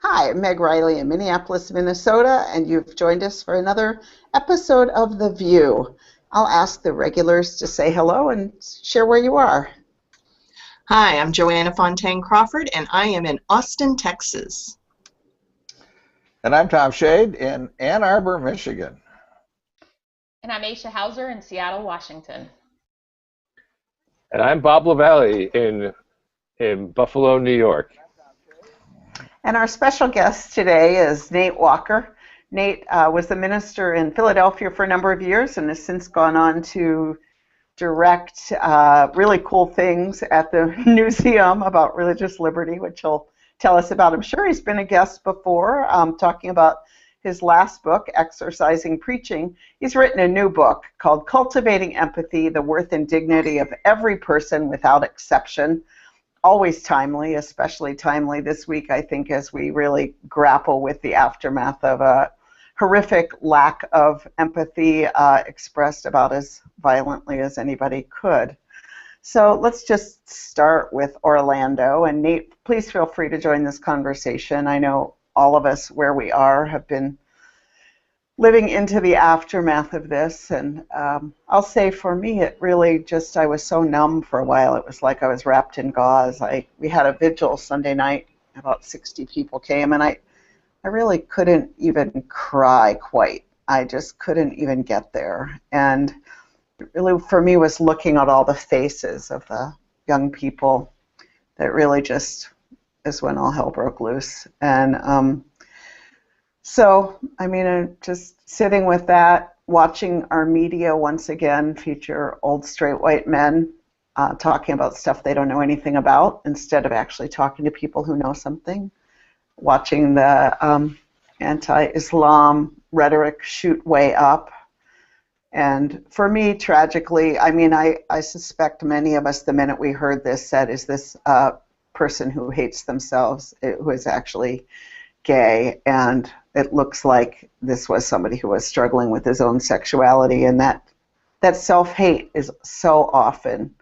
Hi, I'm Meg Riley in Minneapolis, Minnesota, and you've joined us for another episode of The VUU. I'll ask the regulars to say hello and share where you are. Hi, I'm Joanna Fontaine Crawford, and I am in Austin, Texas. And I'm Tom Schade in Ann Arbor, Michigan. And I'm Aisha Hauser in Seattle, Washington. And I'm Bob LaVallee in Buffalo, New York. And our special guest today is Nate Walker. Nate was the minister in Philadelphia for a number of years and has since gone on to direct really cool things at the museum about religious liberty, which he'll tell us about. I'm sure he's been a guest before, talking about his last book, Exercising Preaching. He's written a new book called Cultivating Empathy, the Worth and Dignity of Every Person Without Exception. Always timely, especially timely this week, I think, as we really grapple with the aftermath of a horrific lack of empathy expressed about as violently as anybody could. So let's just start with Orlando. And Nate, please feel free to join this conversation. I know all of us where we are have been living into the aftermath of this, and I'll say for me it really just, I was so numb for a while. It was like I was wrapped in gauze. We had a vigil Sunday night, about 60 people came, and I really couldn't even cry quite. I just couldn't even get there. And it really for me was looking at all the faces of the young people that really just is when all hell broke loose. And so, I mean, just sitting with that, watching our media once again feature old straight white men talking about stuff they don't know anything about instead of actually talking to people who know something, watching the anti-Islam rhetoric shoot way up. And for me, tragically, I mean, I suspect many of us, the minute we heard this, said, is this a person who hates themselves, who is actually gay? And it looks like this was somebody who was struggling with his own sexuality, and that self-hate is so often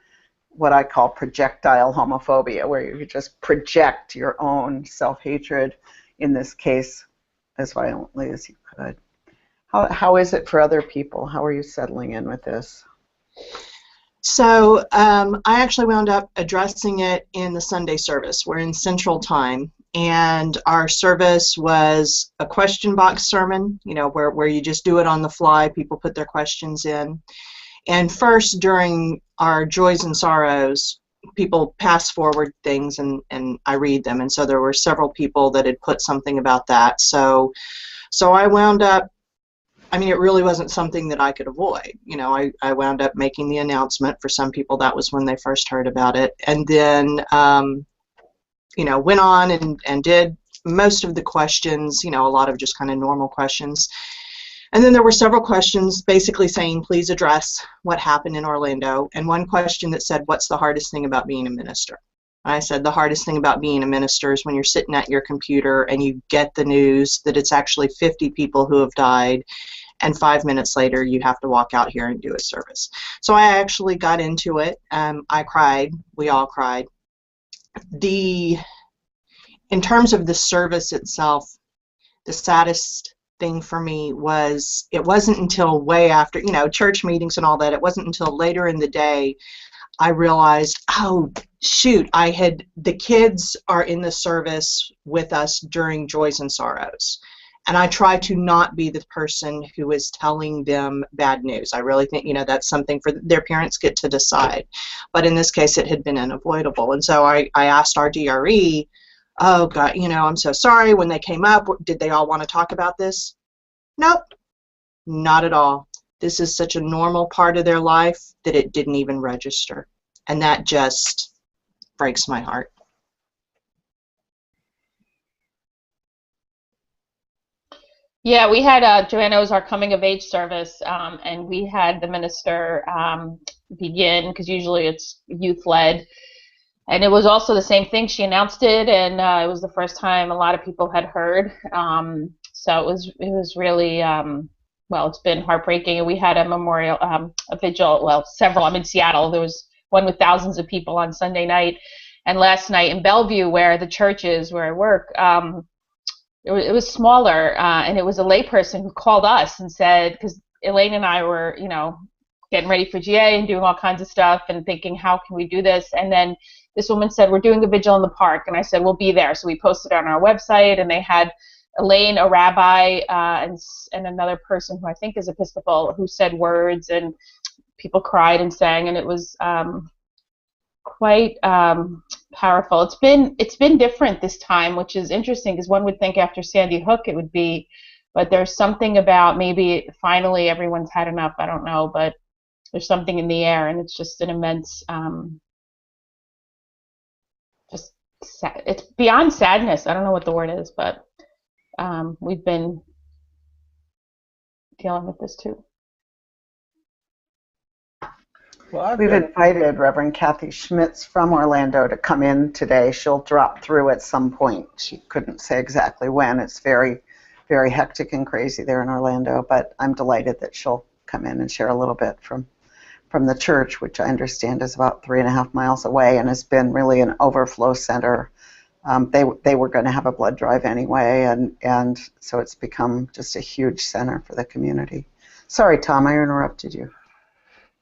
what I call projectile homophobia, where you just project your own self-hatred, in this case, as violently as you could. How is it for other people? How are you settling in with this? So I actually wound up addressing it in the Sunday service. We're in Central Time, and our service was a question box sermon, you know, where you just do it on the fly. People put their questions in. And first, during our joys and sorrows, people pass forward things, and I read them. And so there were several people that had put something about that. So I wound up, I mean, it really wasn't something that I could avoid. You know, I wound up making the announcement. For some people, that was when they first heard about it. And then, you know, went on and did most of the questions, you know, a lot of just kind of normal questions. And then there were several questions basically saying, please address what happened in Orlando. And one question that said, what's the hardest thing about being a minister? I said, the hardest thing about being a minister is when you're sitting at your computer and you get the news that it's actually 50 people who have died, and 5 minutes later you have to walk out here and do a service. So I actually got into it. I cried. We all cried. In terms of the service itself, the saddest thing for me was, it wasn't until way after, you know, church meetings and all that, it wasn't until later in the day I realized, oh, shoot, the kids are in the service with us during joys and sorrows. And I try to not be the person who is telling them bad news. I really think, you know, that's something for their parents get to decide. But in this case, it had been unavoidable. And so I asked our DRE, oh, God, you know, I'm so sorry. When they came up, did they all want to talk about this? Nope, not at all. This is such a normal part of their life that it didn't even register. And that just breaks my heart. Yeah, we had Joanna was our coming of age service, and we had the minister begin, because usually it's youth led, and it was also the same thing. She announced it, and it was the first time a lot of people had heard. So it was really well, it's been heartbreaking. And we had a memorial, a vigil, well, several. I'm in Seattle. There was one with thousands of people on Sunday night, and last night in Bellevue, where the church is, where I work. it was smaller, and it was a layperson who called us and said, because Elaine and I were, getting ready for GA and doing all kinds of stuff and thinking, how can we do this? And then this woman said, we're doing a vigil in the park. And I said, we'll be there. So we posted on our website, and they had Elaine, a rabbi, and another person who I think is Episcopal, who said words, and people cried and sang, and it was quite powerful. It's been different this time, which is interesting, because one would think after Sandy Hook it would be, but there's something about, maybe finally everyone's had enough, I don't know, but there's something in the air, and it's just an immense, it's beyond sadness. I don't know what the word is, but we've been dealing with this too. Well, We've invited Reverend Kathy Schmitz from Orlando to come in today. She'll drop through at some point. She couldn't say exactly when. It's very, very hectic and crazy there in Orlando, but I'm delighted that she'll come in and share a little bit from the church, which I understand is about 3.5 miles away and has been really an overflow center. They were going to have a blood drive anyway, and so it's become just a huge center for the community. Sorry, Tom, I interrupted you.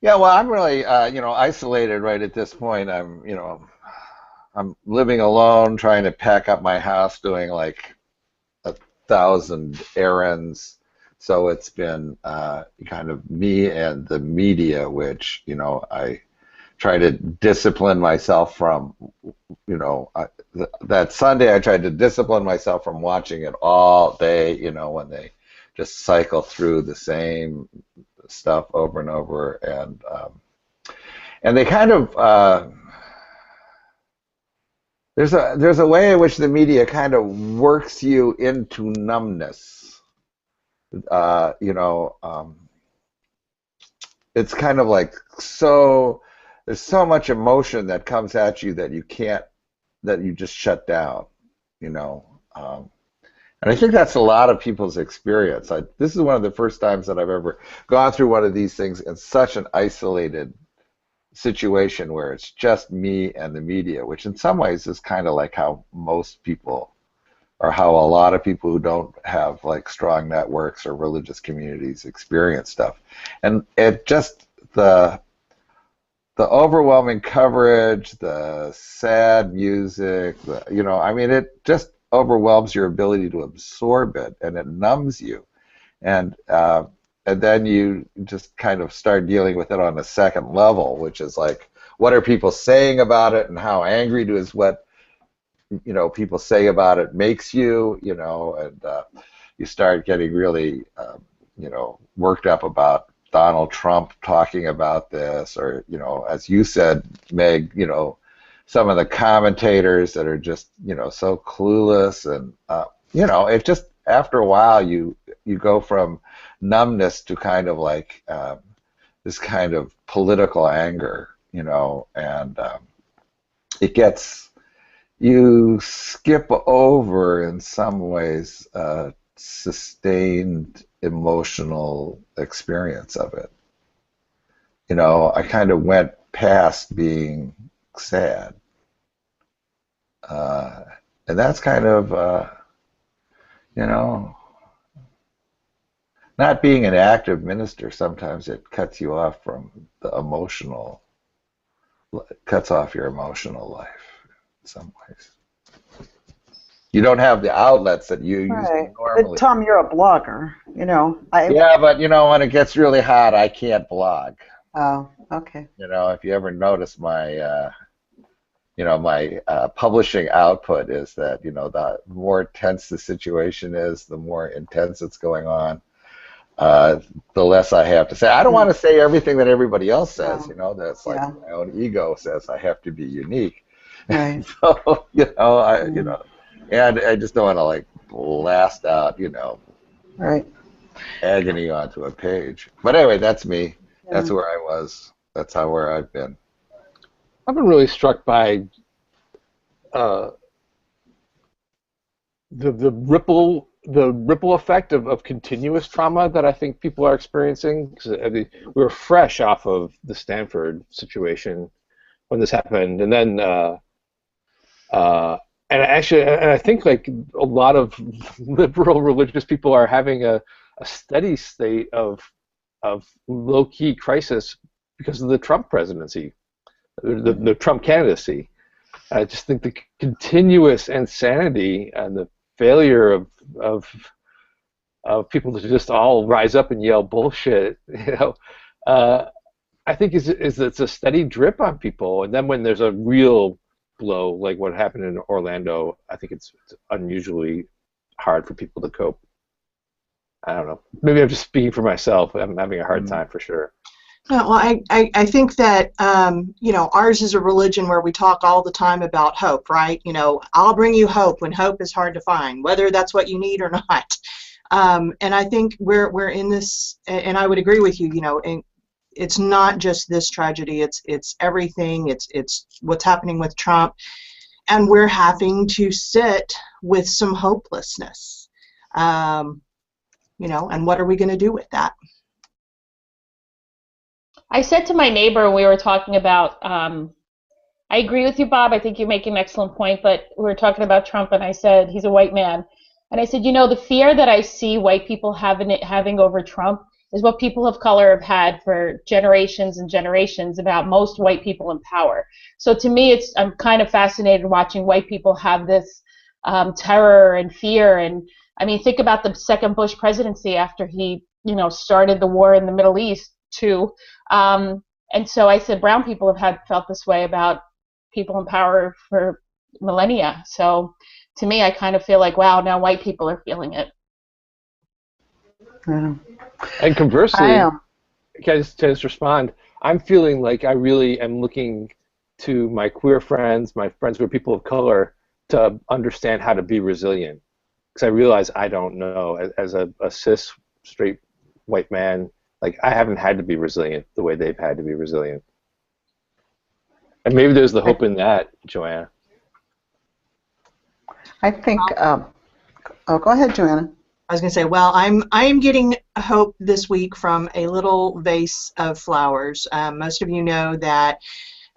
Yeah, well, I'm really, isolated right at this point. I'm living alone, trying to pack up my house, doing like 1,000 errands. So it's been kind of me and the media, which, I try to discipline myself from, that Sunday I tried to discipline myself from watching it all day, when they just cycle through the same stuff over and over, and they kind of there's a way in which the media kind of works you into numbness. It's kind of like, so there's so much emotion that comes at you that you just shut down, and I think that's a lot of people's experience. This is one of the first times that I've ever gone through one of these things in such an isolated situation where it's just me and the media, which in some ways is kind of like how most people, or how a lot of people who don't have like strong networks or religious communities experience stuff. And it just, the overwhelming coverage, the sad music, it just overwhelms your ability to absorb it, and it numbs you, and then you just kind of start dealing with it on a second level, which is like, what are people saying about it, and how angry does what people say about it makes you, and you start getting really worked up about Donald Trump talking about this, or as you said, Meg, some of the commentators that are just, so clueless, and, it just, after a while, you go from numbness to kind of like this kind of political anger, and it gets, you skip over, in some ways, sustained emotional experience of it. I kind of went past being sad. And that's kind of, not being an active minister, sometimes it cuts you off from the emotional, cuts off your emotional life in some ways. You don't have the outlets that you use normally. Tom, you're a blogger, Yeah, but when it gets really hot, I can't blog. Oh, okay. If you ever notice my, my publishing output is that, the more tense the situation is, the more intense it's going on, the less I have to say. I don't want to say everything that everybody else says, that's like my own ego says I have to be unique. Right. So, and I just don't want to like blast out, right, agony onto a page. But anyway, that's me. Yeah. That's where I was. That's where I've been. I've been really struck by the ripple effect of continuous trauma that I think people are experiencing. Because we were fresh off of the Stanford situation when this happened, and then And actually, and I think like a lot of liberal religious people are having a steady state of low-key crisis because of the Trump presidency, the Trump candidacy. I just think the continuous insanity and the failure of people to just all rise up and yell bullshit, I think is it's a steady drip on people, and then when there's a real blow like what happened in Orlando, I think it's unusually hard for people to cope. I don't know. Maybe I'm just speaking for myself. I'm having a hard time for sure. No, well, I think that, ours is a religion where we talk all the time about hope, right? I'll bring you hope when hope is hard to find, whether that's what you need or not. And I think we're in this, and I would agree with you, and it's not just this tragedy, it's everything, it's what's happening with Trump, and we're having to sit with some hopelessness. And what are we going to do with that? I said to my neighbor when we were talking about, I agree with you, Bob. I think you make an excellent point, but we were talking about Trump, and I said he's a white man. And I said, the fear that I see white people having over Trump is what people of color have had for generations and generations about most white people in power. So to me, I'm kind of fascinated watching white people have this terror and fear. And I mean, think about the second Bush presidency after he, started the war in the Middle East too. And so I said brown people have felt this way about people in power for millennia. So to me, I kind of feel like, wow, now white people are feeling it. Yeah. And conversely, can I just respond? I'm feeling like I really am looking to my queer friends, my friends who are people of color, to understand how to be resilient. Because I realize I don't know. As a cis, straight, white man, like I haven't had to be resilient the way they've had to be resilient. And maybe there's the hope in that, Joanna. I think, go ahead, Joanna. I was going to say, well, I'm getting hope this week from a little vase of flowers. Most of you know that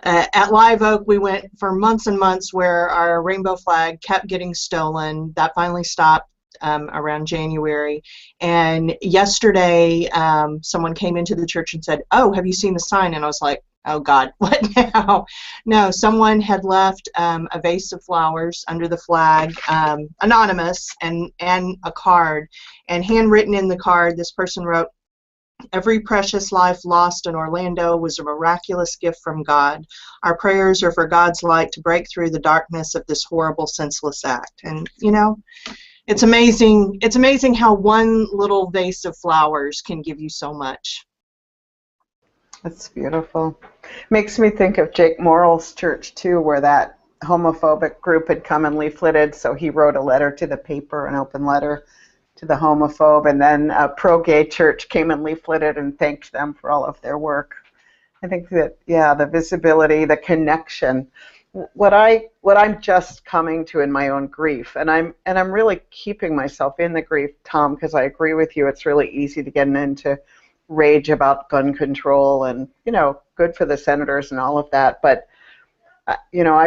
at Live Oak we went for months and months where our rainbow flag kept getting stolen. That finally stopped around January. And yesterday someone came into the church and said, "Oh, have you seen the sign?" And I was like, oh God, what now? No, someone had left a vase of flowers under the flag, anonymous, and a card. And handwritten in the card, this person wrote, "Every precious life lost in Orlando was a miraculous gift from God. Our prayers are for God's light to break through the darkness of this horrible, senseless act." And, it's amazing. It's amazing how one little vase of flowers can give you so much. That's beautiful. Makes me think of Jake Morrell's church, too, where that homophobic group had come and leafleted, so he wrote a letter to the paper, an open letter to the homophobe, and then a pro-gay church came and leafleted and thanked them for all of their work. I think that, yeah, the visibility, the connection, what I'm just coming to in my own grief, and I'm really keeping myself in the grief, Tom, because I agree with you, it's really easy to get into rage about gun control and, good for the senators and all of that. But, I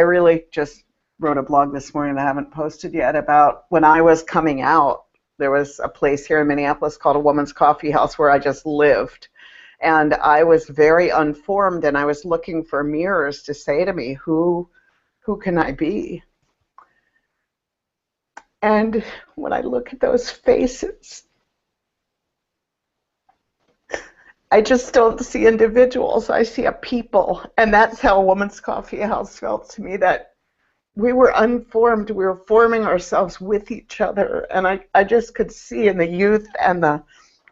really just wrote a blog this morning that I haven't posted yet about when I was coming out. There was a place here in Minneapolis called a Woman's Coffee House where I just lived. And I was very unformed, and I was looking for mirrors to say to me, who can I be? And when I look at those faces, I just don't see individuals. I see a people. And that's how Woman's Coffee House felt to me, that we were unformed. We were forming ourselves with each other. And I just could see in the youth and the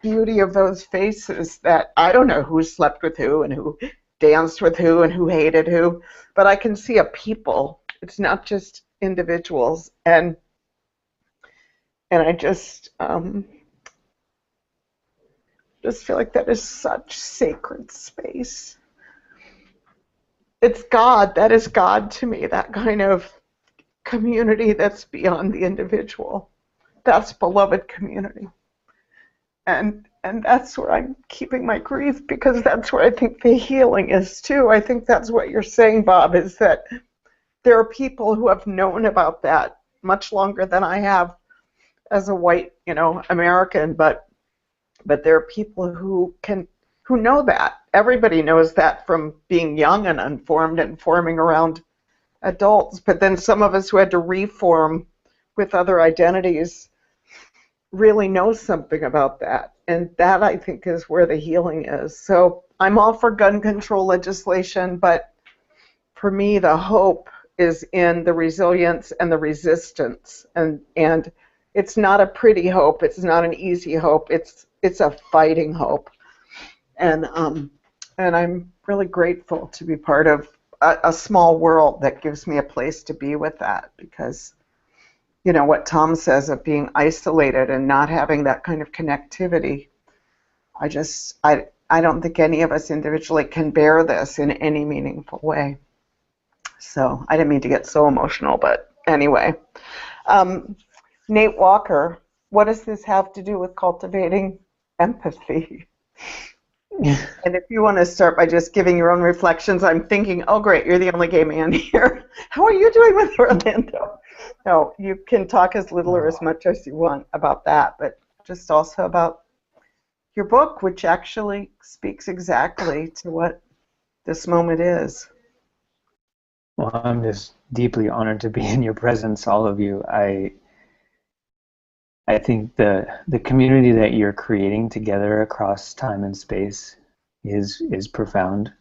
beauty of those faces that I don't know who slept with who and who danced with who and who hated who, but I can see a people. It's not just individuals. And I just feel like that is such sacred space. It's God. That is God to me, that kind of community that's beyond the individual. That's beloved community. And that's where I'm keeping my grief, because that's where I think the healing is too. I think that's what you're saying, Bob, is that there are people who have known about that much longer than I have as a white, American, but there are people who know that. Everybody knows that from being young and unformed and forming around adults. But then some of us who had to reform with other identities really know something about that. And that, I think, is where the healing is. So I'm all for gun control legislation, but for me, the hope is in the resilience and the resistance. And it's not a pretty hope. It's not an easy hope. It's a fighting hope. And I'm really grateful to be part of a small world that gives me a place to be with that, because what Tom says of being isolated and not having that kind of connectivity, I don't think any of us individually can bear this in any meaningful way. So I didn't mean to get so emotional, but anyway. Nate Walker, what does this have to do with cultivating empathy? And if you want to start by just giving your own reflections, I'm thinking, oh great, you're the only gay man here. How are you doing with Orlando? No, you can talk as little or as much as you want about that, but just also about your book, which actually speaks exactly to what this moment is. Well, I'm just deeply honored to be in your presence, all of you. I think the community that you're creating together across time and space is profound,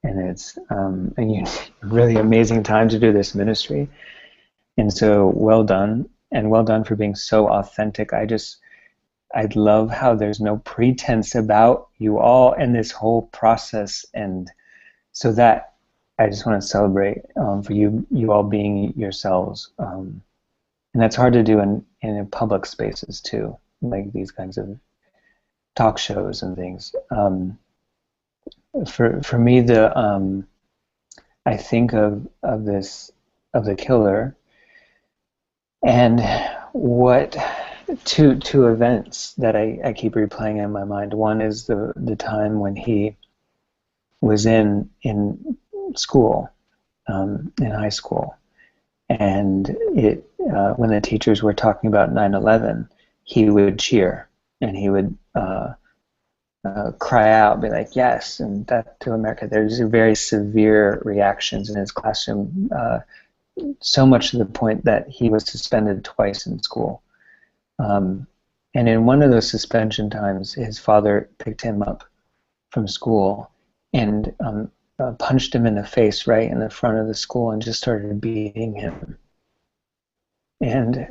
and it's a really amazing time to do this ministry. And so well done, and well done for being so authentic. I love how there's no pretense about you all and this whole process, and so that I just want to celebrate for you all being yourselves. And that's hard to do in public spaces too, like these kinds of talk shows and things. For me, I think of the killer, and what two events that I keep replaying in my mind. One is the time when he was in school, in high school. And when the teachers were talking about 9/11, he would cheer, and he would cry out, be like, yes, and that to America. There's very severe reactions in his classroom, so much to the point that he was suspended twice in school. And in one of those suspension times, his father picked him up from school and punched him in the face right in the front of the school and just started beating him. And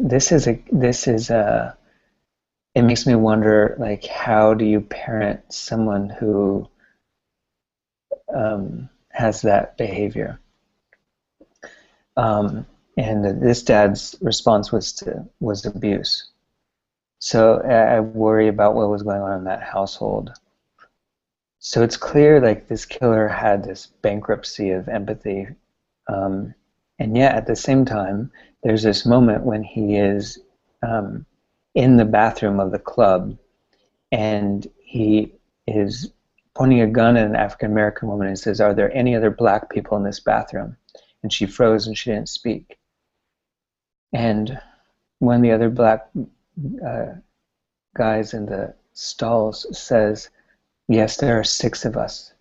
it makes me wonder, like, how do you parent someone who has that behavior? And this dad's response was abuse. So I worry about what was going on in that household. So it's clear, like, this killer had this bankruptcy of empathy, and yet at the same time, there's this moment when he is in the bathroom of the club, and he is pointing a gun at an African-American woman and says, "Are there any other black people in this bathroom?" And she froze and she didn't speak. And one of the other black guys in the stalls says, "Yes, there are 6 of us."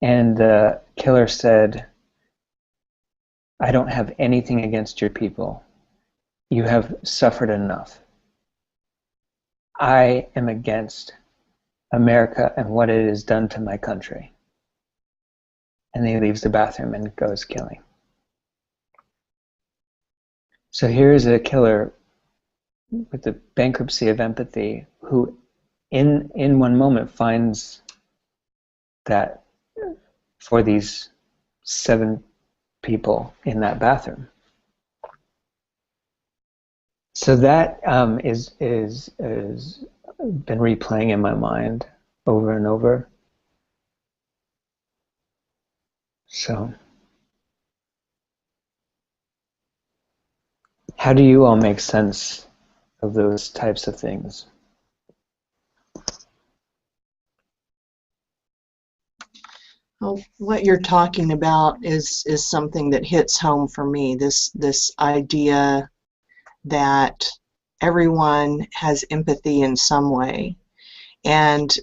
And the killer said, "I don't have anything against your people. You have suffered enough. I am against America and what it has done to my country." And he leaves the bathroom and goes killing. So here is a killer with the bankruptcy of empathy who in one moment finds that for these 7 people in that bathroom. So that is been replaying in my mind over and over. So how do you all make sense of those types of things? Well, what you're talking about is something that hits home for me. This idea that everyone has empathy in some way, and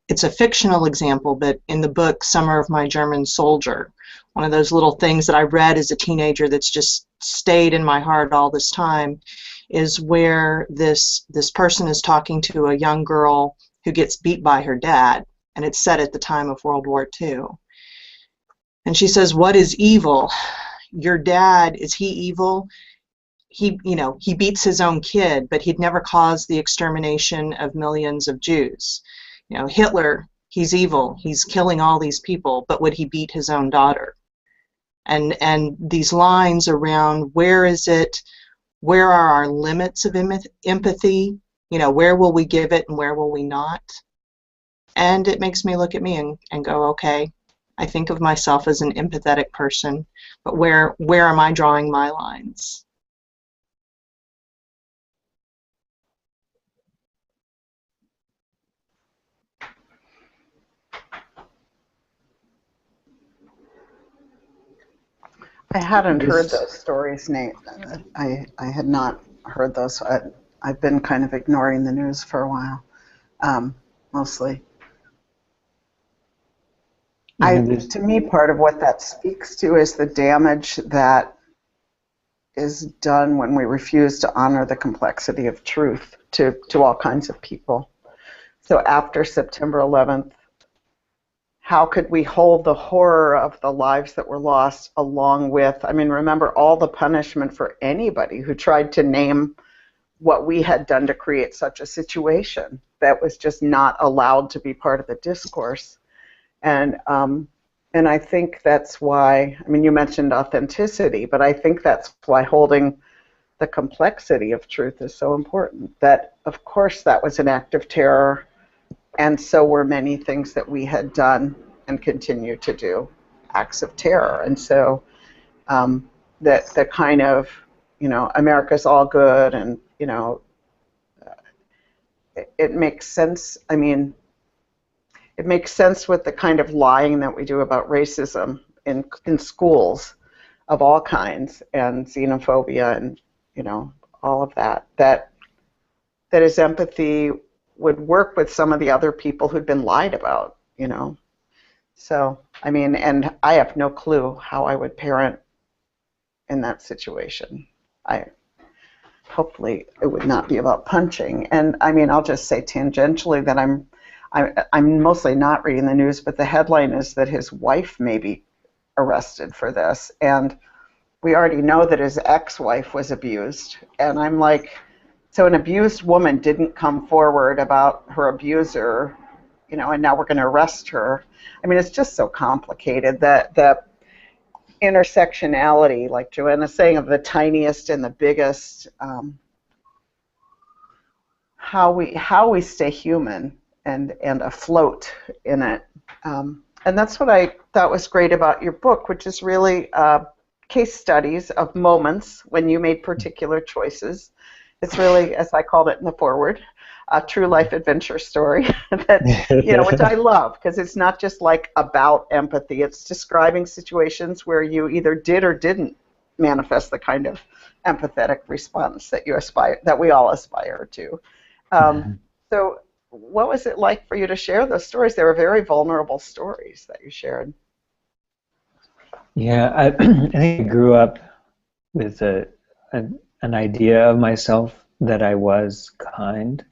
it's a fictional example, but in the book Summer of My German Soldier, one of those little things that I read as a teenager that's just stayed in my heart all this time, is where this person is talking to a young girl who gets beat by her dad, and it's set at the time of World War II. And she says, "What is evil? Your dad, is he evil? He beats his own kid, but he'd never caused the extermination of millions of Jews. Hitler, he's evil. He's killing all these people, but would he beat his own daughter?" And these lines around where are our limits of empathy? Where will we give it and where will we not? And it makes me look at me and go, okay, I think of myself as an empathetic person, but where am I drawing my lines? I hadn't heard those stories, Nate. I had not heard those. I've been kind of ignoring the news for a while, mostly. To me, part of what that speaks to is the damage that is done when we refuse to honor the complexity of truth to all kinds of people. So after September 11th, how could we hold the horror of the lives that were lost along with, remember all the punishment for anybody who tried to name what we had done to create such a situation that was just not allowed to be part of the discourse. And I think that's why, you mentioned authenticity, but I think that's why holding the complexity of truth is so important. That, of course, that was an act of terror, and so were many things that we had done and continue to do, acts of terror. And so that the kind of, America's all good, and, it makes sense. It makes sense with the kind of lying that we do about racism in schools of all kinds, and xenophobia, and, all of that. That his empathy would work with some of the other people who'd been lied about, So, and I have no clue how I would parent in that situation. Hopefully it would not be about punching. And I'll just say tangentially that I'm mostly not reading the news, but the headline is that his wife may be arrested for this, and we already know that his ex-wife was abused. And I'm like, so an abused woman didn't come forward about her abuser, and now we're going to arrest her. It's just so complicated, that the intersectionality, like Joanna's saying, of the tiniest and the biggest, how we stay human and afloat in it. And that's what I thought was great about your book, which is really case studies of moments when you made particular choices. It's really, as I called it in the foreword, a true life adventure story that, which I love, because it's not just like about empathy. It's describing situations where you either did or didn't manifest the kind of empathetic response that we all aspire to. So what was it like for you to share those stories? They were very vulnerable stories that you shared. Yeah, I think I grew up with an idea of myself that I was kind,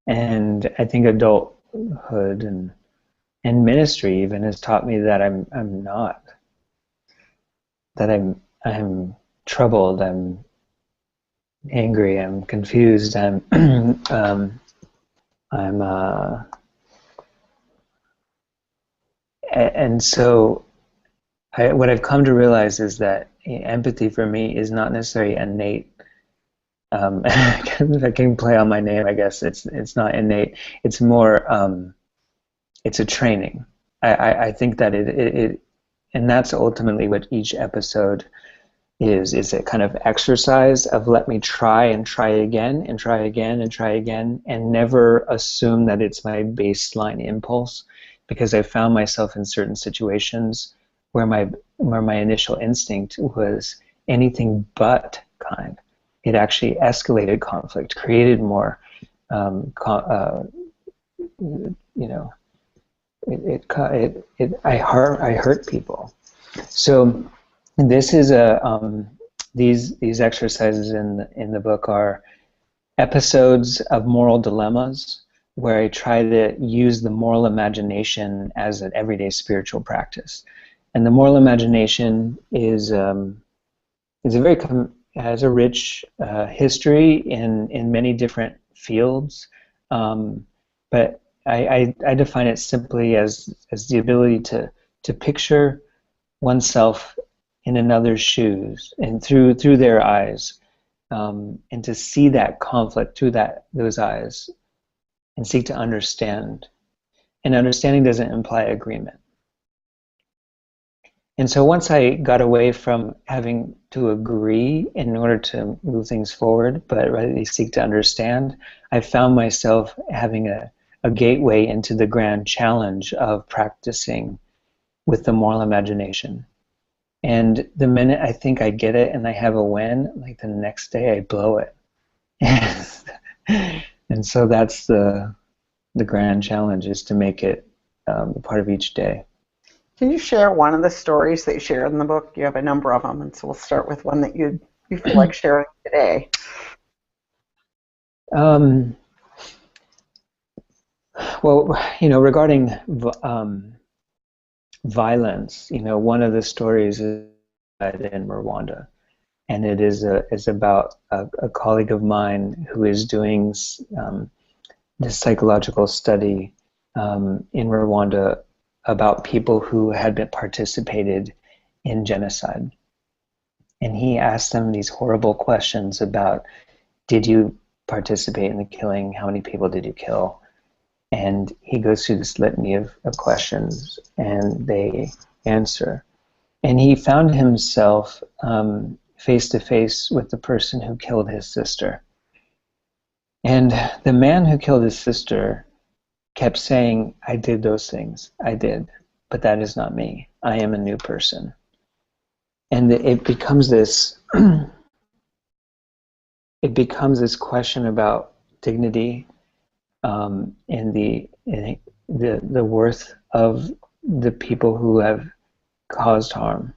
and I think adulthood and ministry even has taught me that I'm not. That I'm troubled, I'm angry, I'm confused, and so what I've come to realize is that empathy for me is not necessarily innate. If I can play on my name, I guess it's not innate. It's more it's a training. I think that it and that's ultimately what each episode is a kind of exercise of let me try and try again and try again and try again, and never assume that it's my baseline impulse because I found myself in certain situations where my initial instinct was anything but kind. It actually escalated conflict, created more, I hurt people. So this is these exercises in the book are episodes of moral dilemmas where I try to use the moral imagination as an everyday spiritual practice. And the moral imagination is has a rich history in many different fields, but I define it simply as the ability to picture oneself in another's shoes and through their eyes, and to see that conflict through those eyes and seek to understand. And understanding doesn't imply agreement. And so once I got away from having to agree in order to move things forward, but rather seek to understand, I found myself having a gateway into the grand challenge of practicing with the moral imagination. And the minute I think I get it and I have a win, like the next day I blow it. And so that's the grand challenge, is to make it a part of each day. Can you share one of the stories that you share in the book? You have a number of them, and so we'll start with one that you feel like sharing today. Well, regarding violence, one of the stories is in Rwanda, and it is about a colleague of mine who is doing this psychological study in Rwanda about people who had been participated in genocide. And he asked them these horrible questions about, did you participate in the killing? How many people did you kill? And he goes through this litany of questions, and they answer. And he found himself face to face with the person who killed his sister. And the man who killed his sister kept saying, I did those things. I did. But that is not me. I am a new person. And it becomes this question about dignity, and the worth of the people who have caused harm.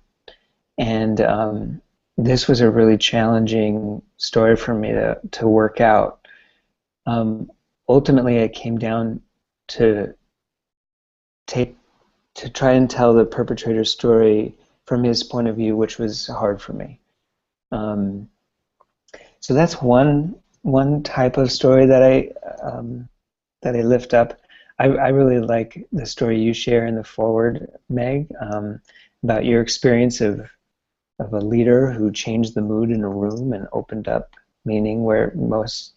And this was a really challenging story for me to work out. Ultimately, it came down to try and tell the perpetrator's story from his point of view, which was hard for me. So that's one type of story that I lift up. I really like the story you share in the foreword, Meg, about your experience of a leader who changed the mood in a room and opened up meaning where most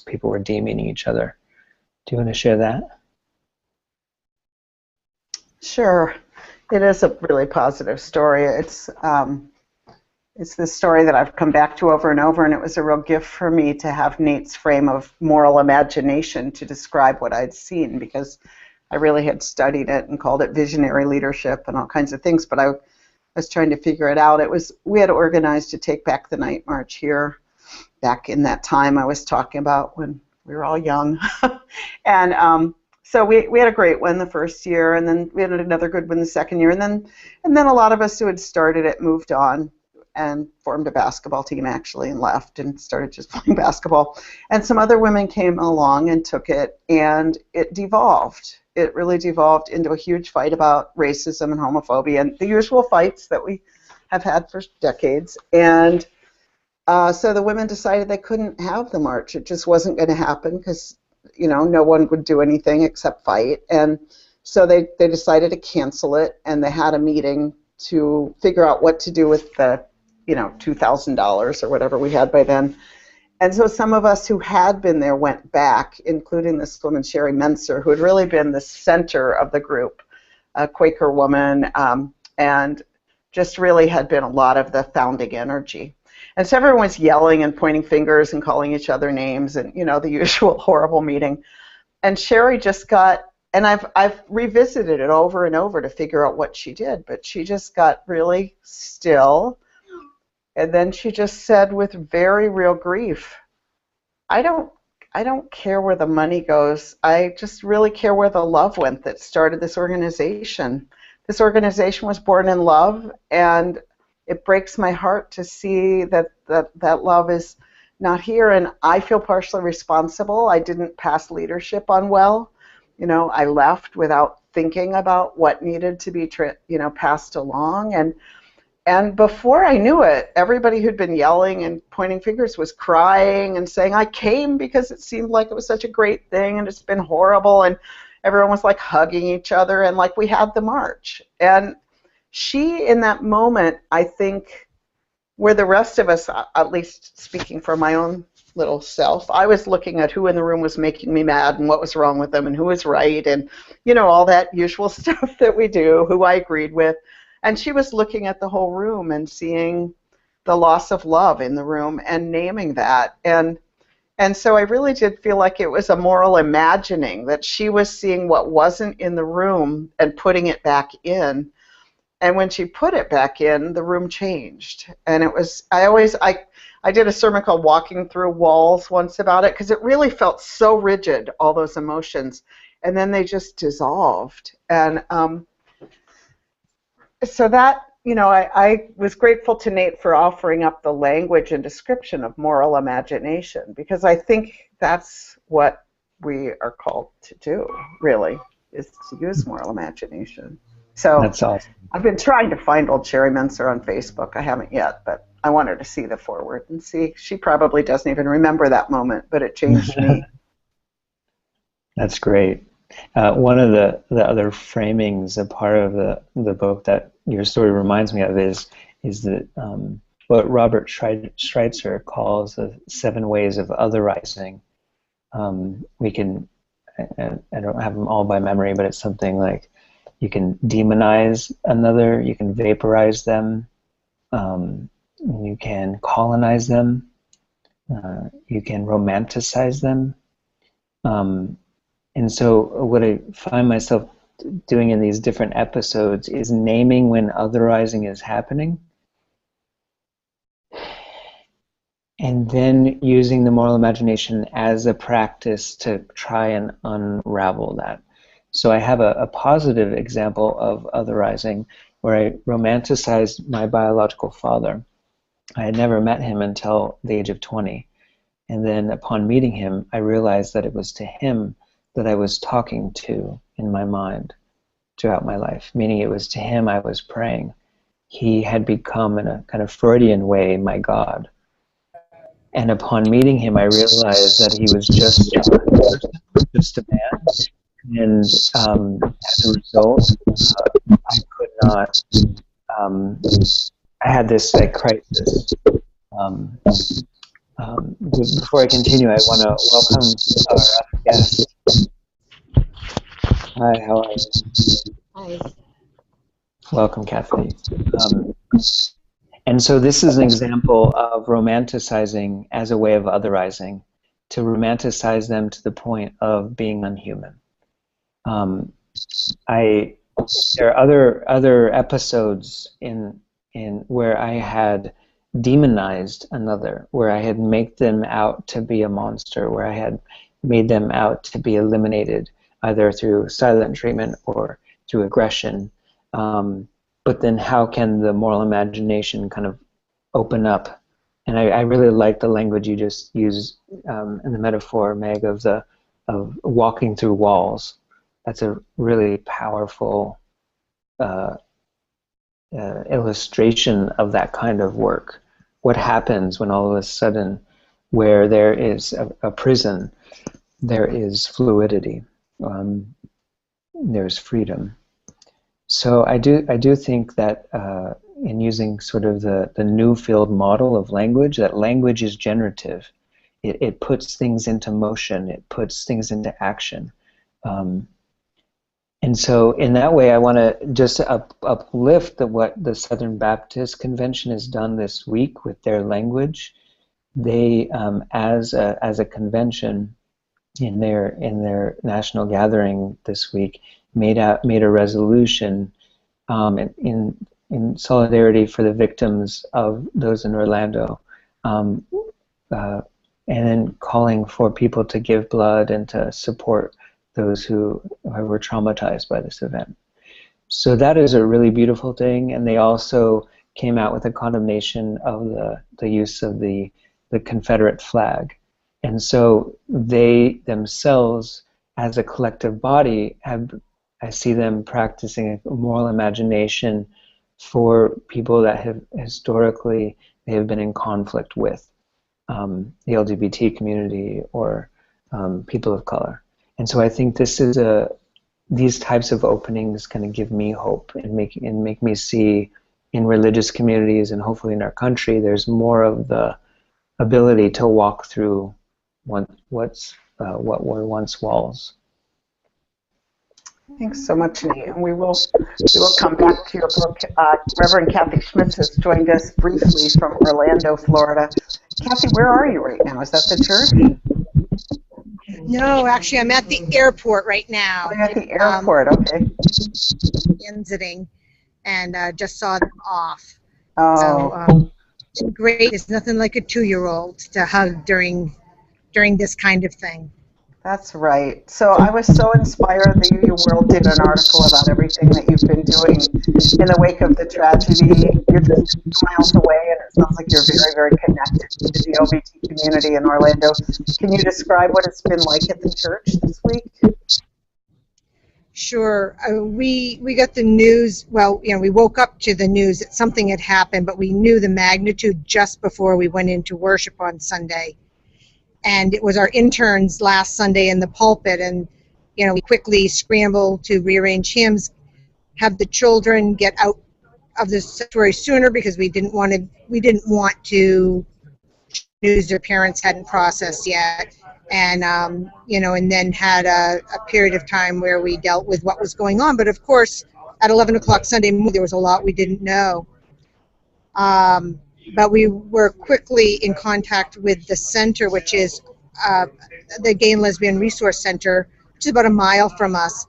people were demeaning each other. Do you want to share that? Sure. It is a really positive story. It's this story that I've come back to over and over, and it was a real gift for me to have Nate's frame of moral imagination to describe what I'd seen, because I really had studied it and called it visionary leadership and all kinds of things, but I was trying to figure it out. We had organized to take back the night march here back in that time I was talking about when we were all young. And so we had a great one the first year, and then we had another good one the second year, and then a lot of us who had started it moved on and formed a basketball team actually and left and started just playing basketball. And some other women came along and took it, and it devolved. It really devolved into a huge fight about racism and homophobia and the usual fights that we have had for decades. And so the women decided they couldn't have the march. It just wasn't going to happen because, no one would do anything except fight. And so they decided to cancel it, and they had a meeting to figure out what to do with the $2,000 or whatever we had by then. And so some of us who had been there went back, including this woman, Sherry Menser, who had really been the center of the group, a Quaker woman, and just really had been a lot of the founding energy. And so everyone was yelling and pointing fingers and calling each other names and, the usual horrible meeting. And Sherry just got and I've revisited it over and over to figure out what she did, but she just got really still, and then she just said with very real grief, I don't care where the money goes. I just really care where the love went that started this organization. This organization was born in love, and it breaks my heart to see that love is not here, and I feel partially responsible. I didn't pass leadership on well. You know, I left without thinking about what needed to be passed along, and before I knew it, everybody who'd been yelling and pointing fingers was crying and saying, I came because it seemed like it was such a great thing and it's been horrible, and everyone was like hugging each other, and like we had the march. And she, in that moment, I think, where the rest of us, at least speaking for my own little self, I was looking at who in the room was making me mad and what was wrong with them and who was right and, you know, all that usual stuff that we do, who I agreed with. And she was looking at the whole room and seeing the loss of love in the room and naming that. And so I really did feel like it was a moral imagining, that she was seeing what wasn't in the room and putting it back in. And when she put it back in, the room changed. And it was, I did a sermon called Walking Through Walls once about it, because it really felt so rigid, all those emotions. And then they just dissolved. And so that, you know, I was grateful to Nate for offering up the language and description of moral imagination, because I think that's what we are called to do, really, is to use moral imagination. So that's awesome. I've been trying to find old Sherry Mincer on Facebook. I haven't yet, but I want her to see the foreword and see. She probably doesn't even remember that moment, but it changed me. That's great. One of the other framings, a part of the book that your story reminds me of is that what Robert Schweitzer calls the 7 ways of otherizing. We can, I don't have them all by memory, but it's something like you can demonize another, you can vaporize them, you can colonize them, you can romanticize them. And so what I find myself doing in these different episodes is naming when otherizing is happening, and then using the moral imagination as a practice to try and unravel that. So I have a positive example of otherizing where I romanticized my biological father. I had never met him until the age of 20. And then upon meeting him, I realized that it was to him that I was talking to in my mind throughout my life, meaning it was to him I was praying. He had become, in a kind of Freudian way, my God. And upon meeting him, I realized that he was just a man. And as a result, I could not, I had this crisis. Before I continue, I want to welcome our other guest. Hi, how are you? Hi. Welcome, Kathy. And so this is an example of romanticizing as a way of otherizing, to romanticize them to the point of being unhuman. There are other episodes in where I had demonized another, where I had made them out to be a monster, where I had made them out to be eliminated, either through silent treatment or through aggression. But then how can the moral imagination kind of open up? And I really like the language you just used in the metaphor, Meg, of walking through walls. That's a really powerful illustration of that kind of work. What happens when all of a sudden, where there is a prison, there is fluidity, there's freedom. So I do think that in using sort of the Newfield model of language, that language is generative. It puts things into motion. It puts things into action. And so in that way, I want to just uplift what the Southern Baptist Convention has done this week with their language. They, as a convention, in their national gathering this week made a resolution in solidarity for the victims of those in Orlando, and then calling for people to give blood and to support those who were traumatized by this event. So that is a really beautiful thing, and they also came out with a condemnation of the use of the Confederate flag. And so they themselves, as a collective body, I see them practicing a moral imagination for people that have historically they have been in conflict with, the LGBT community or people of color. And so I think these types of openings kind of give me hope and make me see in religious communities and hopefully in our country there's more of the ability to walk through what were once walls. Thanks so much, Nate. And we will come back to your book. Reverend Kathy Schmitz has joined us briefly from Orlando, Florida. Kathy, where are you right now? Is that the church? No, actually, I'm at the airport right now. Oh, you're at the airport, okay. Visiting, and just saw them off. Oh. So, great. It's nothing like a 2-year-old to hug during this kind of thing. That's right. So I was so inspired. The UU World did an article about everything that you've been doing in the wake of the tragedy. You're just miles away, and it sounds like you're very, very connected to the LGBT community in Orlando. Can you describe what it's been like at the church this week? Sure. We got the news. Well, we woke up to the news that something had happened, but we knew the magnitude just before we went into worship on Sunday. And it was our interns last Sunday in the pulpit, and we quickly scrambled to rearrange hymns, have the children get out of the sanctuary sooner because we didn't want to news their parents hadn't processed yet, and and then had a period of time where we dealt with what was going on. But of course, at 11 o'clock Sunday morning, there was a lot we didn't know. But we were quickly in contact with the center, which is the Gay and Lesbian Resource Center, which is about a mile from us.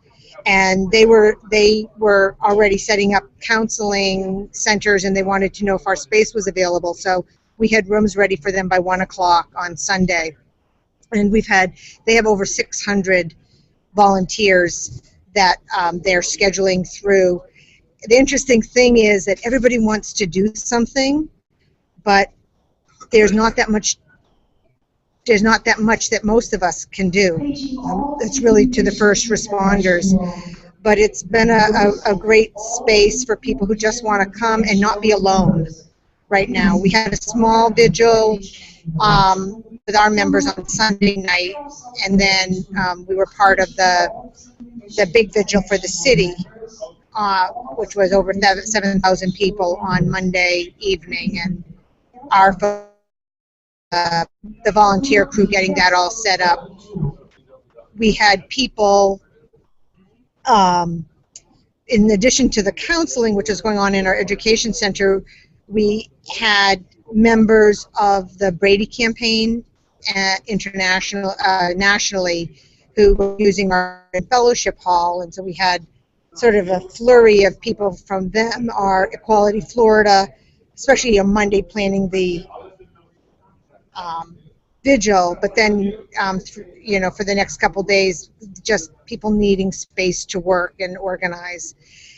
And they were already setting up counseling centers, and they wanted to know if our space was available. So we had rooms ready for them by 1 o'clock on Sunday. And they have over 600 volunteers that they're scheduling through. The interesting thing is that everybody wants to do something, but there's not that much that most of us can do. It's really to the first responders. But it's been a great space for people who just want to come and not be alone right now. We had a small vigil with our members on Sunday night, and then we were part of the big vigil for the city, which was over 7,000 people on Monday evening, and the volunteer crew getting that all set up. We had people, in addition to the counseling which is going on in our education center, we had members of the Brady campaign nationally who were using our fellowship hall, and so we had sort of a flurry of people from them, our Equality Florida, especially on Monday planning the vigil, but then for the next couple days, just people needing space to work and organize.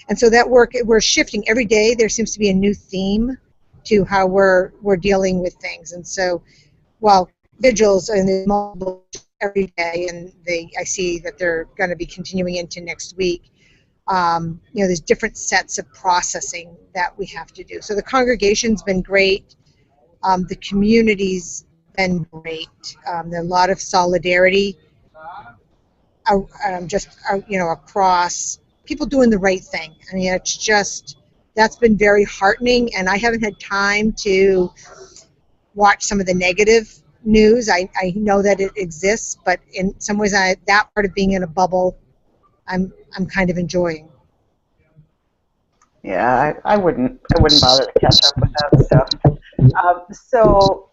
And so that work, we're shifting every day. There seems to be a new theme to how we're dealing with things. And so while vigils and multiple every day, and I see that they're going to be continuing into next week, there's different sets of processing that we have to do. So the congregation's been great. The community's been great. There's a lot of solidarity across people doing the right thing. I mean, that's been very heartening, and I haven't had time to watch some of the negative news. I know that it exists, but in some ways, that part of being in a bubble, I'm kind of enjoying. Yeah, I wouldn't bother to catch up with that stuff. So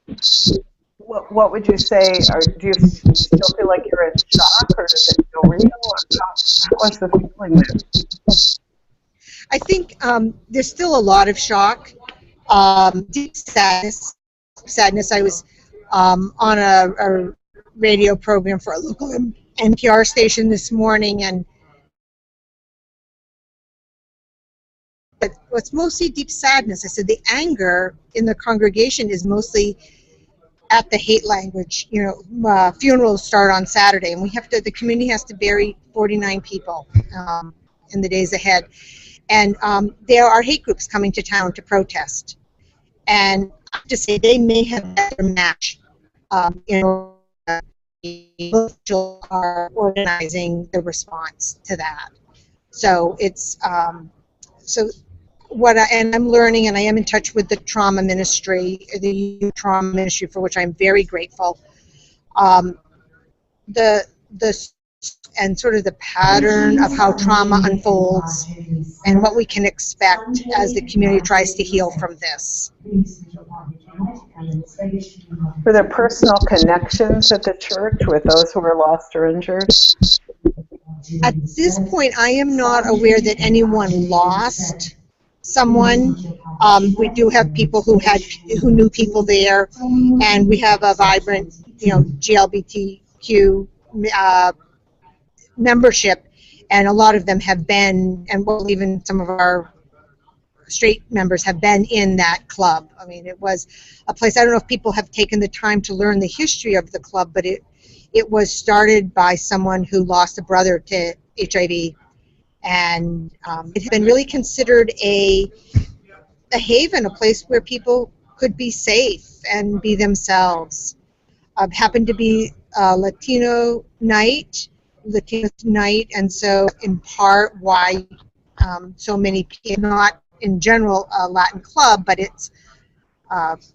what would you say? Do you still feel like you're in shock, or does it feel real? How is the feeling there? I think there's still a lot of shock, deep sadness. I was on a radio program for a local NPR station this morning, and but what's mostly deep sadness. I said the anger in the congregation is mostly at the hate language. You know, funerals start on Saturday, and the community has to bury 49 people in the days ahead. And there are hate groups coming to town to protest. And I have to say, they may have better match in order to are organizing the response to that. So it's and I'm learning, and I am in touch with the trauma ministry, the trauma ministry, for which I'm very grateful. And sort of the pattern of how trauma unfolds and what we can expect as the community tries to heal from this. Were there personal connections at the church with those who were lost or injured? At this point, I am not aware that anyone lost someone. We do have people who knew people there, and we have a vibrant, GLBTQ membership, and a lot of them have been, and well, even some of our straight members have been in that club. I mean, it was a place, I don't know if people have taken the time to learn the history of the club, but it was started by someone who lost a brother to HIV, and it has been really considered a haven, a place where people could be safe and be themselves. Happened to be Latino night, and so in part why so many people, not in general a Latin club, but it's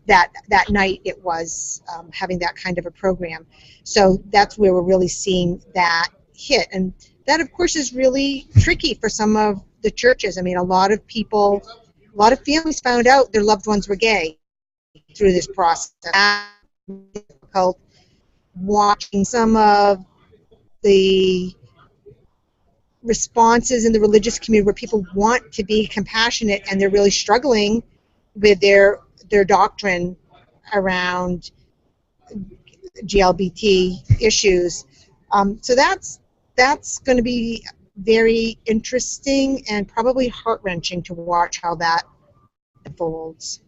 that night it was having that kind of a program. So that's where we're really seeing that hit, and that of course is really tricky for some of the churches. I mean, a lot of families found out their loved ones were gay through this process. It's difficult watching some of the responses in the religious community where people want to be compassionate and they're really struggling with their doctrine around GLBT issues. So that's going to be very interesting and probably heart-wrenching to watch how that unfolds.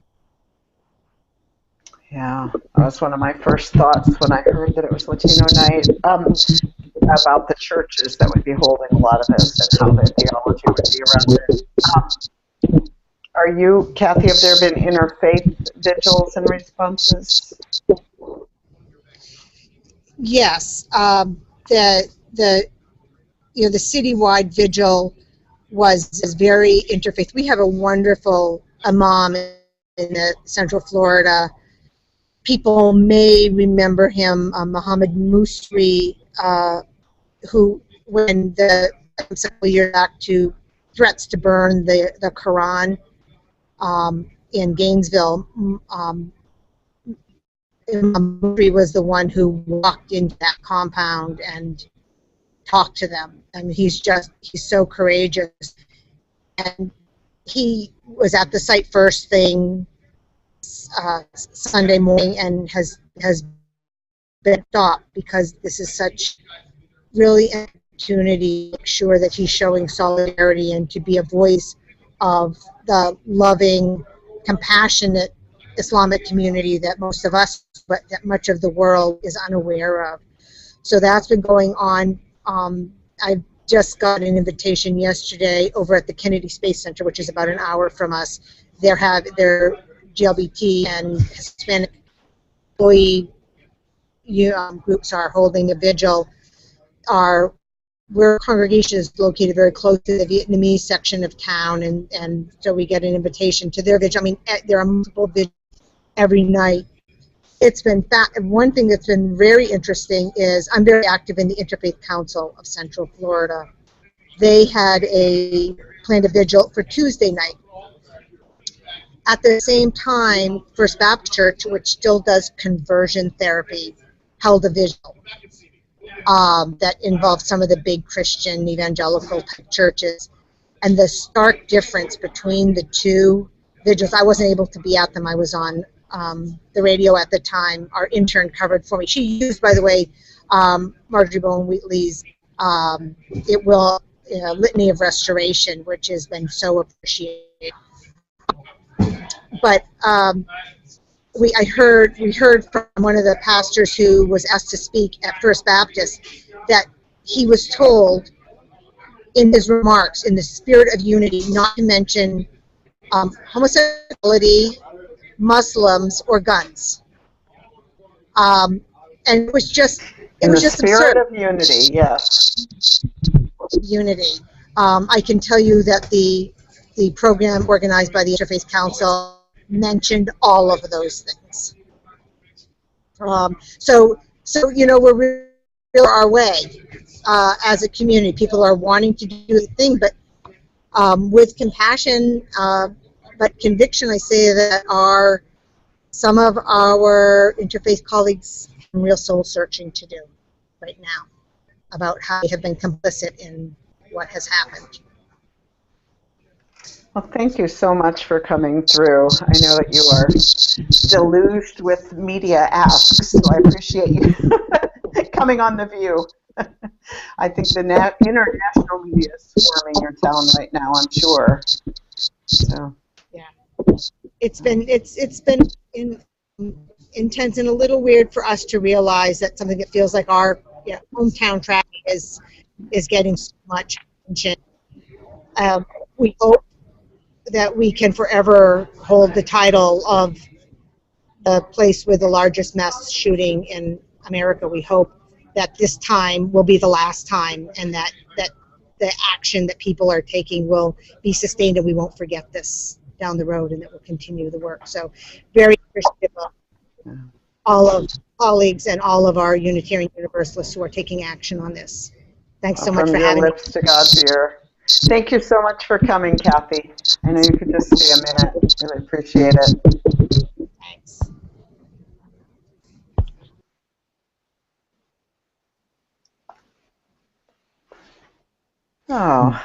Yeah, that was one of my first thoughts when I heard that it was Latino night, about the churches that would be holding a lot of this and how the theology would be around it. Are you, Kathy, have there been interfaith vigils and responses? Yes, the citywide vigil was very interfaith. We have a wonderful imam in the Central Florida. People may remember him, Muhammad Musri, who, when several years back to threats to burn the Quran in Gainesville, Imam Musri was the one who walked into that compound and talked to them. And he's so courageous. And he was at the site first thing Sunday morning and has been stopped because this is such really an opportunity to make sure that he's showing solidarity and to be a voice of the loving, compassionate Islamic community that most of us, but that much of the world is unaware of. So that's been going on. I just got an invitation yesterday over at the Kennedy Space Center, which is about an hour from us. Their GLBT and Hispanic employee groups are holding a vigil. Our congregation is located very close to the Vietnamese section of town, and so we get an invitation to their vigil. I mean, there are multiple vigils every night. It's been one thing that's been very interesting is I'm very active in the Interfaith Council of Central Florida. They had planned a vigil for Tuesday night, At the same time, First Baptist Church, which still does conversion therapy, held a vigil that involved some of the big Christian evangelical churches. And the stark difference between the two vigils, I wasn't able to be at them. I was on the radio at the time. Our intern covered for me. She used, by the way, Marjorie Bowen Wheatley's Litany of Restoration, which has been so appreciated. But we heard from one of the pastors who was asked to speak at First Baptist that he was told in his remarks, in the spirit of unity, not to mention homosexuality, Muslims, or guns. And it was just spirit absurd. Of unity, yes. Unity. I can tell you that the program organized by the Interfaith Council mentioned all of those things. So you know, we're really our way as a community. People are wanting to do the thing, but with compassion, but conviction. I say that some of our interfaith colleagues have real soul searching to do right now about how they have been complicit in what has happened. Well, thank you so much for coming through. I know that you are deluged with media asks, so I appreciate you coming on The View. I think the international media is swarming your town right now, I'm sure. So. Yeah, it's been intense and a little weird for us to realize that something that feels like our hometown tragedy is getting so much attention. We hope that we can forever hold the title of the place with the largest mass shooting in America. We hope that this time will be the last time, and that the action that people are taking will be sustained, and we won't forget this down the road, and that we'll continue the work. So very appreciative of all of colleagues and all of our Unitarian Universalists who are taking action on this. Thanks so much for having me. From your lips to God's ear. Thank you so much for coming, Kathy. I know you could just stay a minute. Really appreciate it. Thanks. Oh,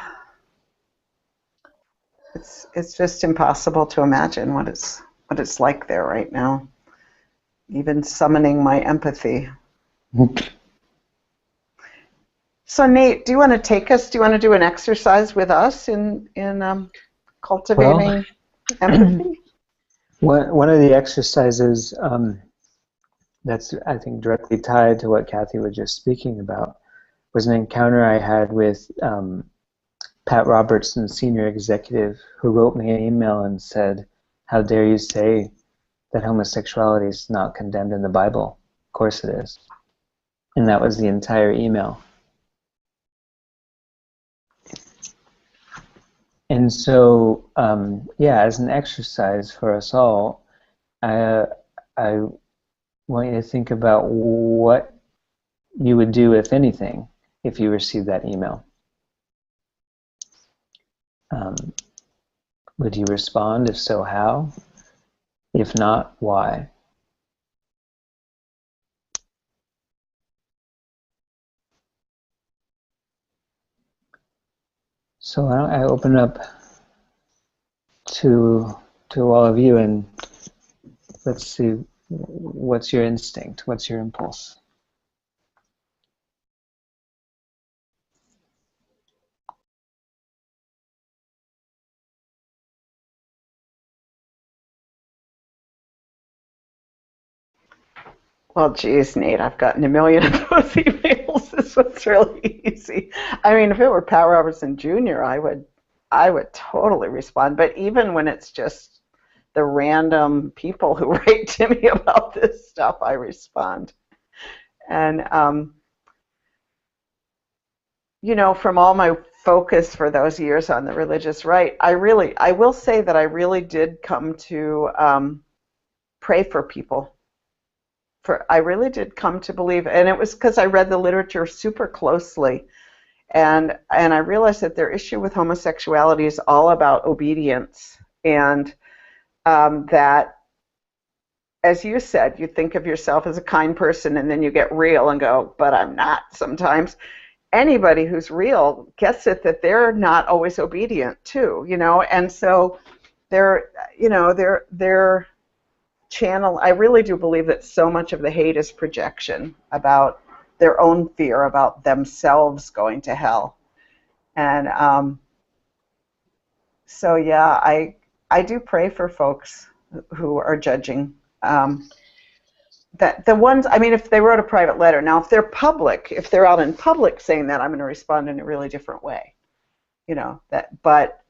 it's just impossible to imagine what it's like there right now. Even summoning my empathy. So Nate, do you want to take us? Do you want to do an exercise with us in cultivating empathy? One of the exercises that's, I think, directly tied to what Kathy was just speaking about was an encounter I had with Pat Robertson, senior executive, who wrote me an email and said, "How dare you say that homosexuality is not condemned in the Bible? Of course it is." And that was the entire email. And so, as an exercise for us all, I want you to think about what you would do, if anything, if you received that email. Would you respond? If so, how? If not, why? So I open up to all of you, and let's see, what's your instinct? What's your impulse? Well, geez, Nate, I've gotten a million of those emails. This one's really easy. I mean, if it were Pat Robertson Jr., I would totally respond. But even when it's just the random people who write to me about this stuff, I respond. And, you know, from all my focus for those years on the religious right, I will say that I really did come to pray for people. I really did come to believe, and it was because I read the literature super closely, and I realized that their issue with homosexuality is all about obedience, and that, as you said, you think of yourself as a kind person, and then you get real and go, but I'm not sometimes. Anybody who's real gets it that they're not always obedient too, and so they're channel. I really do believe that so much of the hate is projection about their own fear about themselves going to hell. And so yeah, I do pray for folks who are judging. That the ones, I mean, if they wrote a private letter, now if they're public, if they're out in public saying that, I'm going to respond in a really different way, but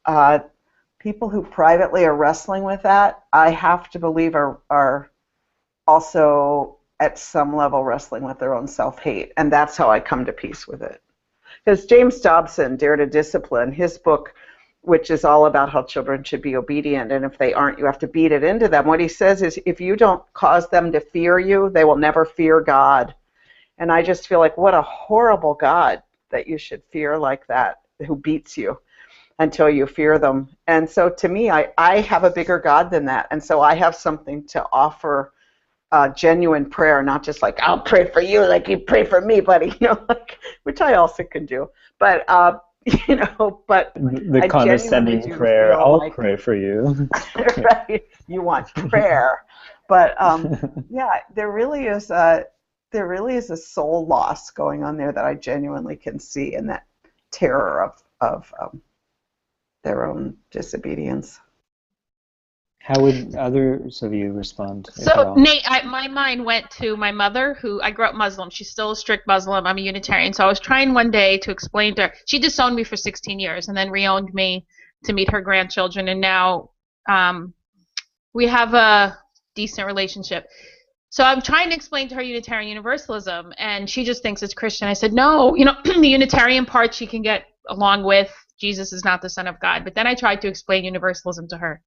people who privately are wrestling with that, I have to believe are also at some level wrestling with their own self-hate, and that's how I come to peace with it. Because James Dobson, Dare to Discipline, his book, which is all about how children should be obedient, and if they aren't, you have to beat it into them. What he says is, if you don't cause them to fear you, they will never fear God. And I just feel like, what a horrible God that you should fear like that, who beats you until you fear them. And so to me, I have a bigger God than that, and so I have something to offer genuine prayer, not just like, I'll pray for you like you pray for me, buddy, which I also can do. But but the condescending prayer, I'll pray for you. Right? You want prayer, but yeah, there really is a soul loss going on there that I genuinely can see, in that terror of their own disobedience. How would others of you respond? So, Nate, my mind went to my mother, who I grew up Muslim. She's still a strict Muslim. I'm a Unitarian. So I was trying one day to explain to her. She disowned me for 16 years and then reowned me to meet her grandchildren. And now we have a decent relationship. So I'm trying to explain to her Unitarian Universalism, and she just thinks it's Christian. I said, no, the Unitarian part she can get along with. Jesus is not the Son of God. But then I tried to explain Universalism to her.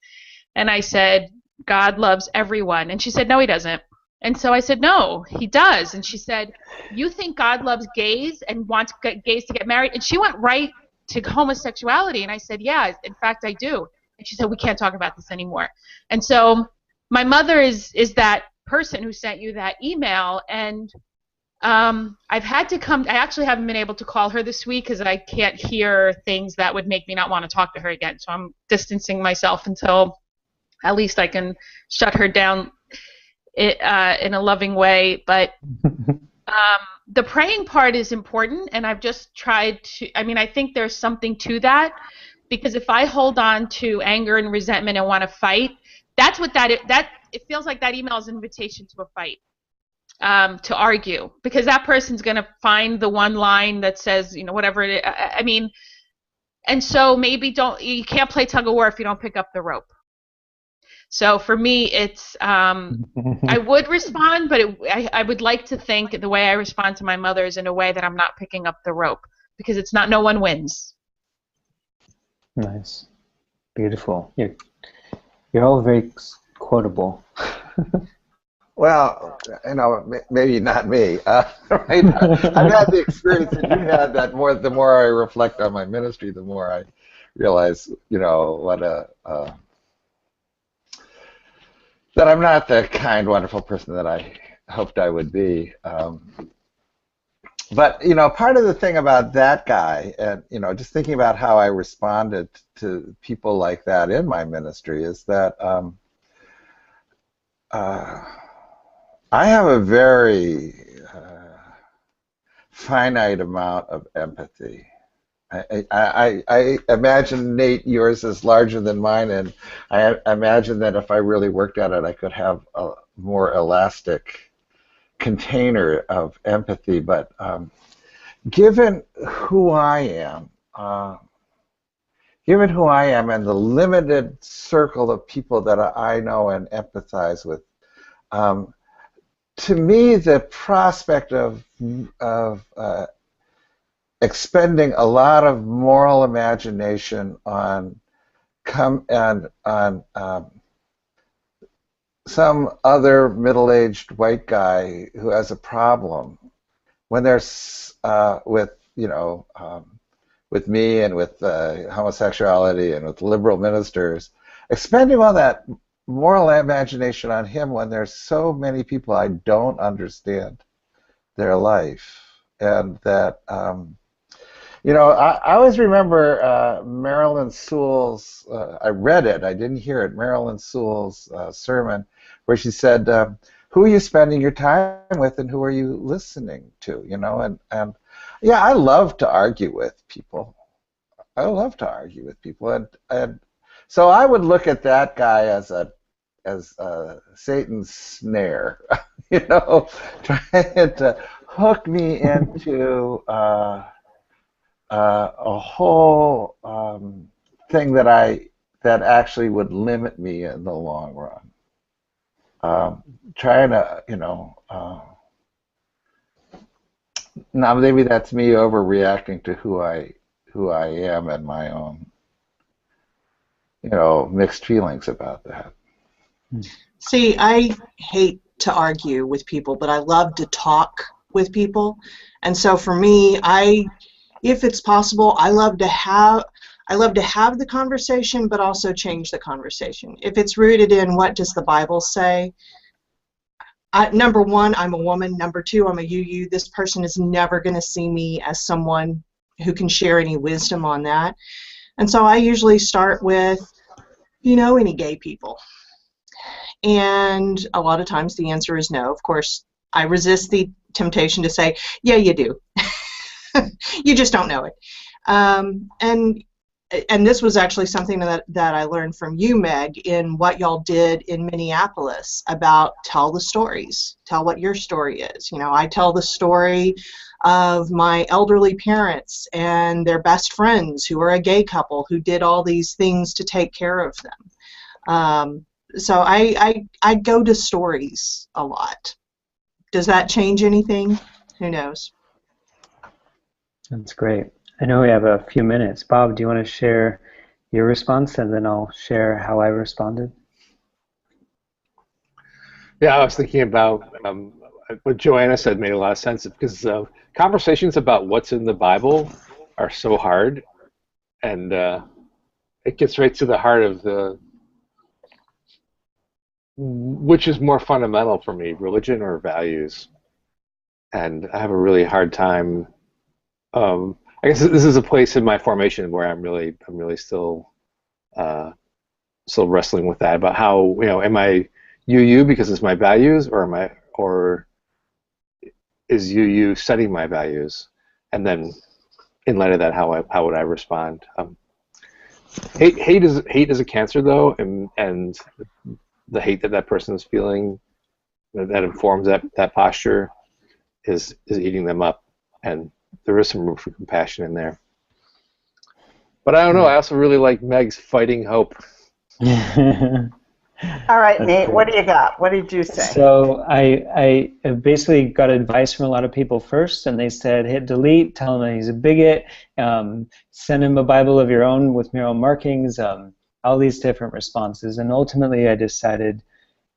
And I said, God loves everyone. And she said, no, he doesn't. And so I said, no, he does. And she said, you think God loves gays and wants gays to get married? And she went right to homosexuality. And I said, yeah, in fact, I do. And she said, we can't talk about this anymore. And so my mother is that person who sent you that email. And I've had to I actually haven't been able to call her this week because I can't hear things that would make me not want to talk to her again. So I'm distancing myself until at least I can shut her down in a loving way. But the praying part is important, and I've just tried to, I think there's something to that, because if I hold on to anger and resentment and want to fight, that's what it feels like. That email is an invitation to a fight, to argue, because that person's going to find the one line that says, whatever it is. And so maybe you can't play tug of war if you don't pick up the rope. So for me, it's I would respond, but I would like to think the way I respond to my mother is in a way that I'm not picking up the rope, because it's not, no one wins. Nice, beautiful. You're all very quotable. Well, maybe not me. Right? I've had the experience that you had. That the more I reflect on my ministry, the more I realize, what that I'm not the kind, wonderful person that I hoped I would be. But part of the thing about that guy, and just thinking about how I responded to people like that in my ministry, is that I have a very finite amount of empathy. I imagine, Nate, yours is larger than mine, and I imagine that if I really worked at it, I could have a more elastic container of empathy. But given who I am, and the limited circle of people that I know and empathize with, to me, the prospect of expending a lot of moral imagination on some other middle-aged white guy who has a problem, when there's with me and with homosexuality and with liberal ministers, expending all that moral imagination on him when there's so many people I don't understand their life, and that I always remember Marilyn Sewell's. I read it, I didn't hear it. Marilyn Sewell's sermon, where she said, "Who are you spending your time with, and who are you listening to?" And yeah, I love to argue with people. I love to argue with people, and so I would look at that guy as Satan's snare, trying to hook me into a whole thing that actually would limit me in the long run. Trying to, now maybe that's me overreacting to who I am and my own, mixed feelings about that. See, I hate to argue with people, but I love to talk with people. And so for me, if it's possible, I love to have the conversation, but also change the conversation. If it's rooted in what does the Bible say, number one, I'm a woman. Number two, I'm a UU. This person is never going to see me as someone who can share any wisdom on that. And so I usually start with, do you know any gay people? And a lot of times the answer is no. Of course, I resist the temptation to say, yeah, you do. You just don't know it. And this was actually something that I learned from you, Meg, in what y'all did in Minneapolis about tell the stories. Tell what your story is. I tell the story of my elderly parents and their best friends who are a gay couple who did all these things to take care of them. So I go to stories a lot. Does that change anything? Who knows? That's great. I know we have a few minutes. Bob, do you want to share your response, and then I'll share how I responded? Yeah, I was thinking about what Joanna said made a lot of sense, because conversations about what's in the Bible are so hard, and it gets right to the heart of which is more fundamental for me, religion or values. And I have a really hard time. I guess this is a place in my formation where I'm really still wrestling with that, about how, am I UU because it's my values, or is UU setting my values? And then in light of that, how would I respond? Hate is a cancer, though, and the hate that person is feeling that informs that posture is eating them up, and there is some room for compassion in there. But I don't know, I also really like Meg's fighting hope. All right, Nate, what do you got? What did you say? So I basically got advice from a lot of people first, and they said, hit delete, tell him he's a bigot, send him a Bible of your own with mural markings, all these different responses. And ultimately I decided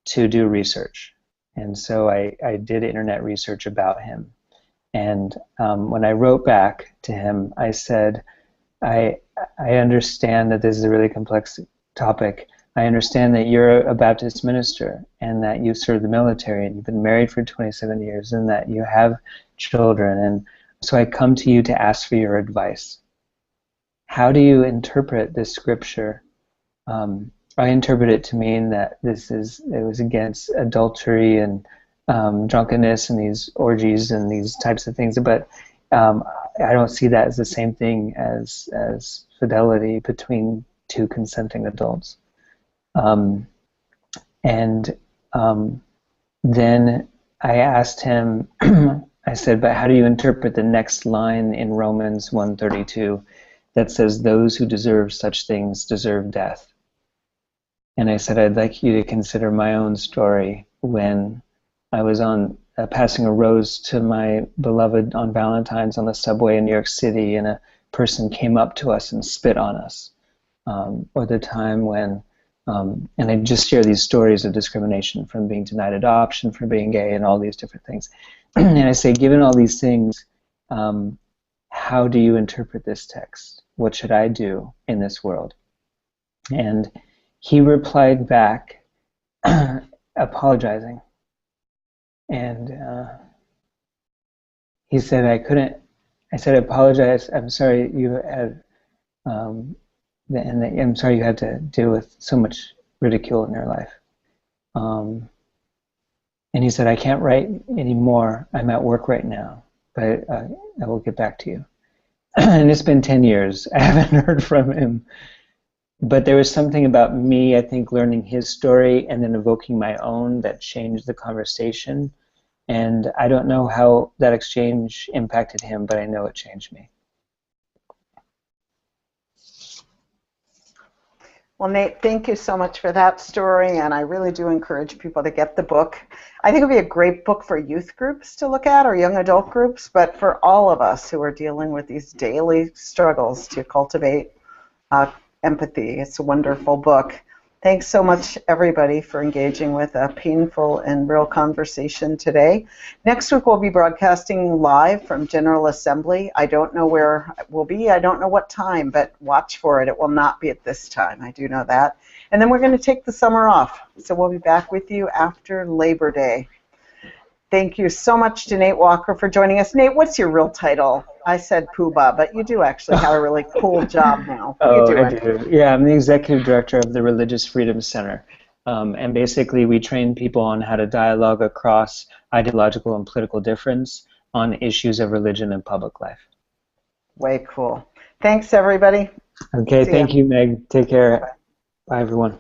to do research. And so I did internet research about him. And when I wrote back to him, I said, I understand that this is a really complex topic. I understand that you're a Baptist minister and that you serve the military and you've been married for 27 years and that you have children. And so I come to you to ask for your advice. How do you interpret this scripture? I interpret it to mean that it was against adultery and drunkenness and these orgies and these types of things, but I don't see that as the same thing as fidelity between two consenting adults. Then I asked him, I said, but how do you interpret the next line in Romans 1:32 that says, those who deserve such things deserve death? And I said, I'd like you to consider my own story when I was passing a rose to my beloved on Valentine's on the subway in New York City, and a person came up to us and spit on us. Or the time when, and I just share these stories of discrimination, from being denied adoption, from being gay, and all these different things. And I say, given all these things, how do you interpret this text? What should I do in this world? And he replied back apologizing. And he said, I couldn't. I said, I apologize. I'm sorry you had, and I'm sorry you had to deal with so much ridicule in your life. And he said, I can't write anymore. I'm at work right now, but I will get back to you. And it's been 10 years. I haven't heard from him. But there was something about me, I think, learning his story and then evoking my own that changed the conversation. And I don't know how that exchange impacted him, but I know it changed me. Well, Nate, thank you so much for that story, and I really do encourage people to get the book. I think it would be a great book for youth groups to look at or young adult groups, but for all of us who are dealing with these daily struggles to cultivate empathy. It's a wonderful book. Thanks so much, everybody, for engaging with a painful and real conversation today. Next week, we'll be broadcasting live from General Assembly. I don't know where it will be. I don't know what time, but watch for it. It will not be at this time. I do know that. And then we're going to take the summer off. So we'll be back with you after Labor Day. Thank you so much to Nate Walker for joining us. Nate, what's your real title? I said Poobah, but you do actually have a really cool job now. Oh, I do. Yeah, I'm the executive director of the Religious Freedom Center. And basically we train people on how to dialogue across ideological and political difference on issues of religion and public life. Way cool. Thanks, everybody. Okay, thank you, Meg. Take care. Bye, everyone.